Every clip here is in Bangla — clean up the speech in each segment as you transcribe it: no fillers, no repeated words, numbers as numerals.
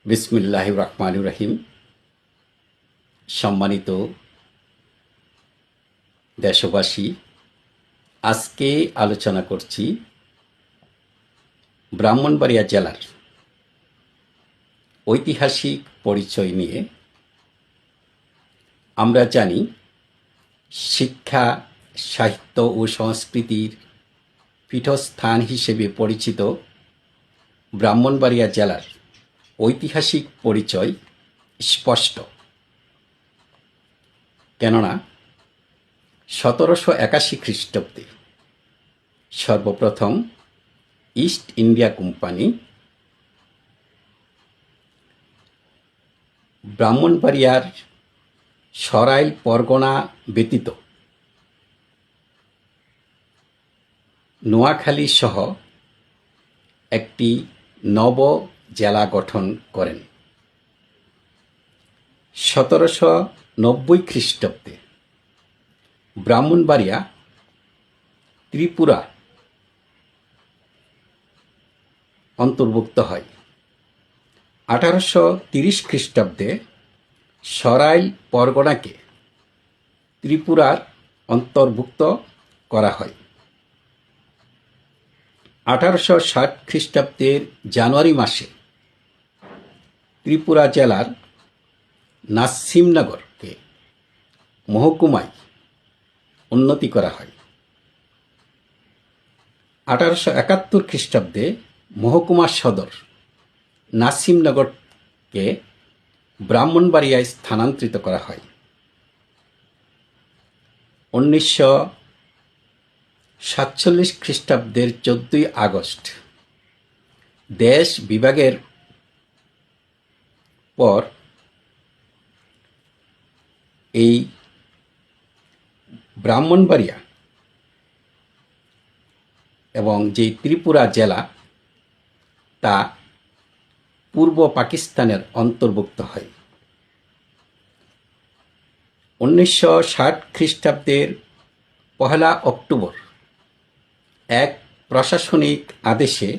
বিসমিল্লাহির রহমানির রহিম। সম্মানিত দেশবাসী, আজকে আলোচনা করছি ব্রাহ্মণবাড়িয়া জেলার ঐতিহাসিক পরিচয় নিয়ে। আমরা জানি শিক্ষা, সাহিত্য ও সংস্কৃতির পীঠস্থান হিসেবে পরিচিত ব্রাহ্মণবাড়িয়া জেলার ঐতিহাসিক পরিচয় স্পষ্ট। কেননা 1781 খ্রিস্টাব্দে সর্বপ্রথম ইস্ট ইন্ডিয়া কোম্পানি ব্রাহ্মণবাড়িয়ার সরাইল পরগনা ব্যতীত নোয়াখালী সহ একটি নব জেলা গঠন করেন। 1790 খ্রিস্টাব্দে ব্রাহ্মণবাড়িয়া ত্রিপুরা অন্তর্ভুক্ত হয়। 1830 খ্রিস্টাব্দে সরাইল পরগনাকে ত্রিপুরার অন্তর্ভুক্ত করা হয়। 1860 খ্রিস্টাব্দের জানুয়ারি মাসে ত্রিপুরা জেলার নাসিমনগরকে মহকুমায় উন্নতি করা হয়। 1871 খ্রিস্টাব্দে মহকুমা সদর নাসিমনগরকে ব্রাহ্মণবাড়িয়ায় স্থানান্তরিত করা হয়। 1947 খ্রিস্টাব্দের 14 আগস্ট দেশ বিভাগের পর এই ব্রাহ্মণবাড়িয়া এবং যে ত্রিপুরা জেলা তা পূর্ব পাকিস্তানের অন্তর্ভুক্ত হয়। 1960 খ্রিস্টাব্দের 1 অক্টোবর এক প্রশাসনিক আদেশে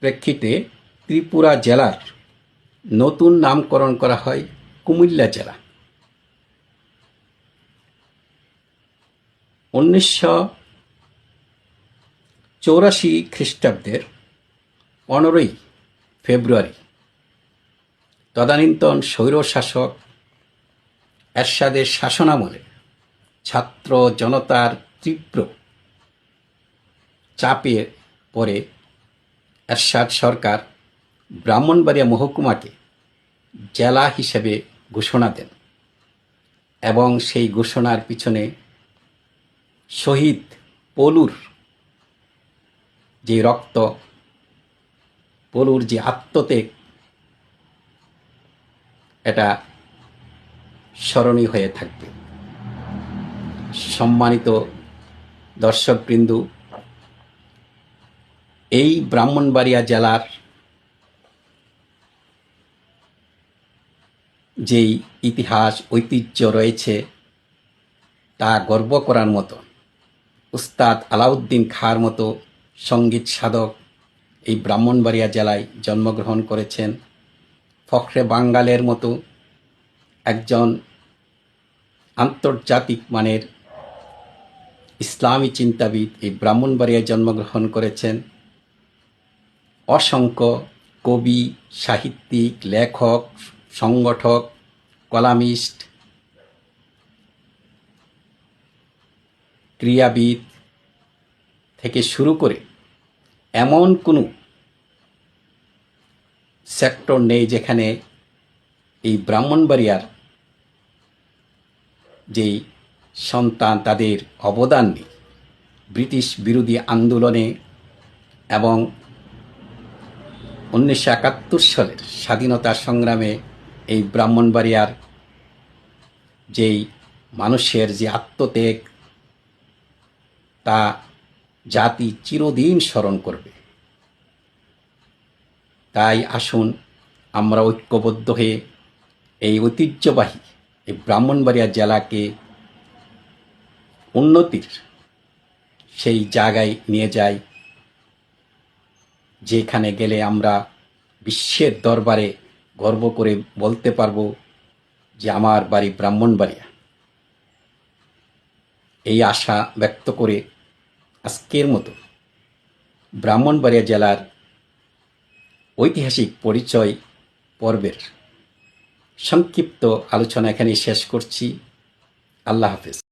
প্রেক্ষিতে ত্রিপুরা জেলার নতুন নামকরণ করা হয় কুমিল্লা জেলা। 1984 খ্রিস্টাব্দের 15 ফেব্রুয়ারি তদানীন্তন স্বৈরশাসক এরশাদের শাসনামলে ছাত্র জনতার তীব্র চাপে পড়ে এরশাদ সরকার ব্রাহ্মণবাড়িয়া মহকুমাকে জেলা হিসেবে ঘোষণা দেন এবং সেই ঘোষণার পিছনে শহীদ পলুর যে রক্ত, পলুর যে আত্মত্যাগ, এটা স্মরণীয় হয়ে থাকবে। সম্মানিত দর্শকবৃন্দ, এই ব্রাহ্মণবাড়িয়া জেলার যেই ইতিহাস ঐতিহ্য রয়েছে তা গর্ব করার মতো। উস্তাদ আলাউদ্দিন খাঁর মতো সঙ্গীত সাধক এই ব্রাহ্মণবাড়িয়া জেলায় জন্মগ্রহণ করেছেন। ফখরে বাঙ্গালের মতো একজন আন্তর্জাতিক মানের ইসলামী চিন্তাবিদ এই ব্রাহ্মণবাড়িয়ায় জন্মগ্রহণ করেছেন। অসংখ্য কবি, সাহিত্যিক, লেখক, সংগঠক, কলামিস্ট, ক্রীড়াবিদ থেকে শুরু করে এমন কোনো সেক্টর নেই যেখানে এই ব্রাহ্মণবাড়িয়ার যেই সন্তান তাদের অবদান নেই। ব্রিটিশ বিরোধী আন্দোলনে এবং 1971 সালের স্বাধীনতা সংগ্রামে এই ব্রাহ্মণবাড়িয়ার যেই মানুষের যে আত্মত্যাগ তা জাতি চিরদিন স্মরণ করবে। তাই আসুন আমরা ঐক্যবদ্ধ হয়ে এই ঐতিহ্যবাহী এই ব্রাহ্মণবাড়িয়া জেলাকে উন্নতির সেই জায়গায় নিয়ে যাই, যেখানে গেলে আমরা বিশ্বের দরবারে গর্ব করে বলতে পারবো যে আমার বাড়ি ব্রাহ্মণবাড়িয়া। এই আশা ব্যক্ত করে আজকের মতো ব্রাহ্মণবাড়িয়া জেলার ঐতিহাসিক পরিচয় পর্বের সংক্ষিপ্ত আলোচনা এখানেই শেষ করছি। আল্লাহ হাফেজ।